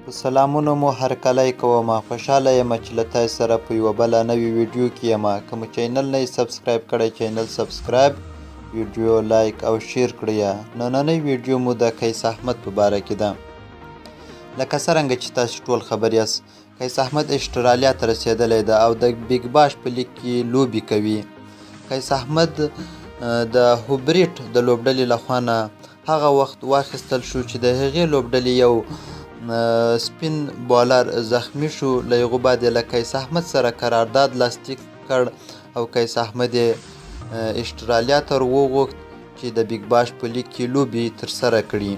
په سلامونو مو هرکلی کومه. خوشحاله یم چې له تاسو سره په یوه بله نوې ویډیو کې یم. که مو چینل نه یې سبسکرایب کړی، چینل سبسکرایب، ویډیو لایک او شیر کړئ. نننۍ ویډیو مو د قیس احمد په باره کې ده. لکه څرنګه چې تاسو ټول خبر یاست، قیس احمد اسټرالیا ته رسېدلی ده او د بیګ باش په لیګ کې لوبې کوي. قیس احمد د هوبریټ د لوبډلې لخوا نه هغه وخت واخیستل شو چې د هغې لوبډلې یو سپین بالر زخمی شو. له هغو بعد یې له قیس احمد سره قرارداد لاسلیک کړ او قیس احمد یې اسټرالیا ته وغوښت چې د بیګ باش په لیګ کې لوبې ترسره کړي.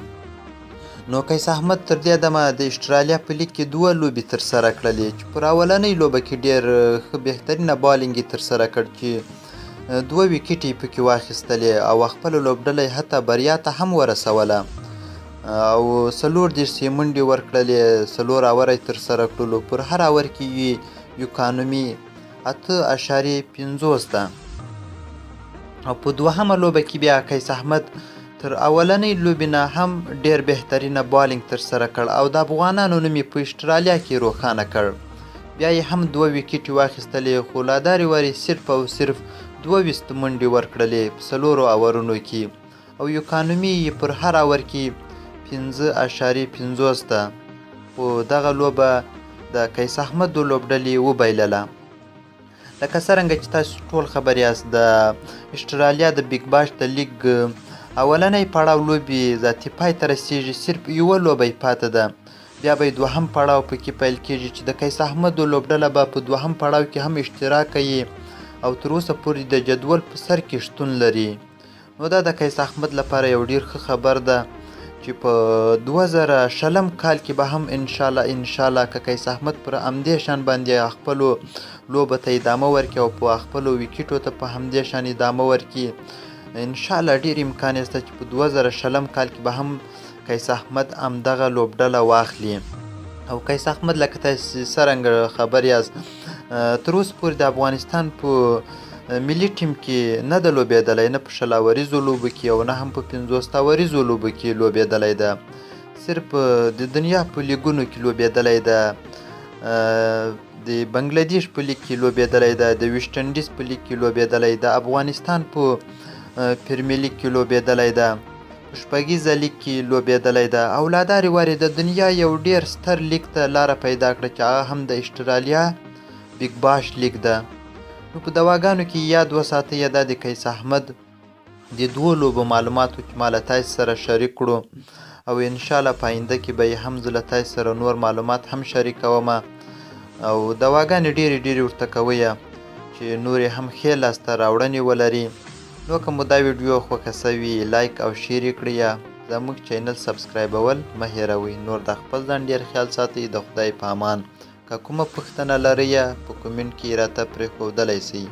نو قیس احمد تر دې دمه د اسټرالیا په لیګ کې 2 لوبې ترسره کړلې چې پر اولنۍ لوبه کې ډېر ښه بهترینه بالینګ یې ترسره کړ چې 2 ویکټې یې پکې واخیستلې او خپله لوبډله یې حتی بریا ته هم ورسوله او 34 منډې ورکړلې، 4 اوره یې ترسره کړلو. پر هر اور کې یې اکانومي 8.50 ده او په دوهمه لوبه کې بیا قیس احمد تر اولنۍ لوبې نه هم ډېر بهترینه بالینګ ترسره کړ او د افغانانو نوم یې په اسټرالیا کې روښانه کړ. بیا یې هم 2 ویکټې واخیستلې، خو لا دارې وارې صرف او صرف 22 منډې ورکړلې په 4 اورونو کې او اکانومي یې پر هر اور کې 5.50 ده. خو دغه لوبه د قیس احمد د لوبډلې وبایلله. لکه څرنګه چې تاسو ټول خبر یاست، د اسټرالیا د بیګ باش د لیګ اولنۍ پړاو لوبې ذاتي پای ته رسیږي، صرف 1 لوبه یې پاته ده. بیا به یې 2هم پړاو پکې پیل کیږي چې د قیس احمد لوبډله به په 2هم پړاو کې هم اشتراک کوي او تر اوسه پورې د جدول په سر کې شتون لري. نو دا د قیس احمد لپاره یو ډېر ښه خبر ده چې په 2020 کال کې به هم انشاءالله که قیس احمد پر همدې شان باندې خپلو لوبه ته ادامه ورکړي او په خپلو ویکټو ته په همدې شان ادامه ورکړي، انشاءالله ډېر امکان شته چې په 2020 کال کې به هم قیس احمد همدغه لوبډله واخلي. او قیس احمد لکه تاسو څرنګه خبر یاست، تر اوسه پورې د افغانستان په ملي ټیم کې نه ده لوبېدلی، نه په 20 اوریزو لوبو کې او نه هم په 50 اوریزو لوبو کې لوبېدلی ده. صرف د دنیا په لیګونو کې لوبېدلی ده، د بنګلادیش په لیګ کې لوبېدلی ده، د ویسټ انډیز په لیګ کې لوبېدلی ده، افغانستان په پرمیر لیګ کې لوبېدلی ده، په شپږیزه لیګ کې لوبېدلی ده او لا دارې وارې د دنیا یو ډېر ستر لیګ ته لاره پیدا کړه چې هغه هم د اسټرالیا بیګ باش لیګ ده. نو په دواګانو کې یاد وساتئ دا د قیس احمد د 2 لوبو معلوماتو چې ما له تاسو سره شریک کړو او انشاءالله په آینده کې به یې هم زه له تاسو سره نور معلومات هم شریکوم او دواګانې ډېرې ورته کوئ چې نورې هم ښې لاسته راوړنې ولري. نو که مو دا ویډیو خوښه سوي لایک او شیر یې کړئ، زموږ چینل سبسکرایبول مه هېروئ. نور د خپل ځان ډېر خیال ساتئ. د خدای په امان. که کومه پوښتنه لرئ په کومنټ کې راته پرېښودلی شئ.